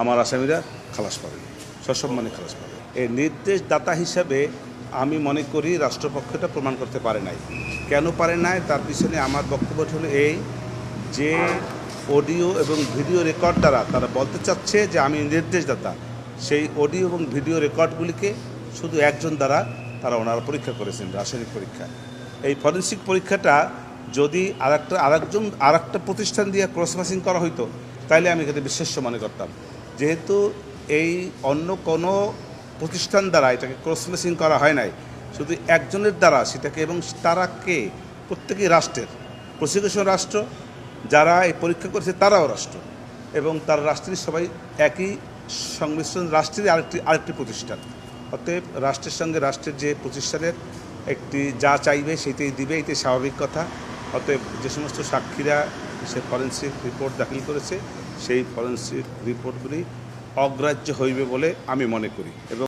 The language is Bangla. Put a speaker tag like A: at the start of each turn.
A: আমার আসামিরা খালাস পাবে, সসম্মানে খালাস পাবে। এই নির্দেশদাতা হিসাবে আমি মনে করি রাষ্ট্রপক্ষটা প্রমাণ করতে পারে নাই। কেন পারে নাই তার পিছনে আমার বক্তব্য হলো এই যে অডিও এবং ভিডিও রেকর্ড দ্বারা তারা বলতে চাচ্ছে যে আমি নির্দেশদাতা। সেই অডিও এবং ভিডিও রেকর্ডগুলিকে শুধু একজন দ্বারা ওনারা পরীক্ষা করেছেন, রাসায়নিক পরীক্ষা। এই ফরেনসিক পরীক্ষাটা যদি আরেকটা প্রতিষ্ঠান দিয়ে ক্রস ম্যাচিং করা হইতো তাহলে আমি এখানে বিশ্বাস্য মনে করতাম। যেহেতু এই অন্য কোনো প্রতিষ্ঠান দ্বারা এটাকে ক্রস ম্যাচিং করা হয় নাই, শুধু একজনের দ্বারা সেটাকে, এবং তারা কে, প্রত্যেকেই রাষ্ট্রের, প্রসিকিউশন রাষ্ট্র, যারা এই পরীক্ষা করেছে তারাও রাষ্ট্র, এবং তার রাষ্ট্রের সবাই একই সংমিশ্রণ রাষ্ট্রেরই আরেকটি প্রতিষ্ঠান। অতএব রাষ্ট্রের সঙ্গে রাষ্ট্রের যে প্রতিষ্ঠানের একটি যা চাইবে সেটাই দিবে, এটাই স্বাভাবিক কথা। অতএব যে সমস্ত সাক্ষীরা সে ফরেনসিক রিপোর্ট দাখিল করেছে সেই ফরেনসিক রিপোর্টগুলি অগ্রাহ্য হইবে বলে আমি মনে করি। এবং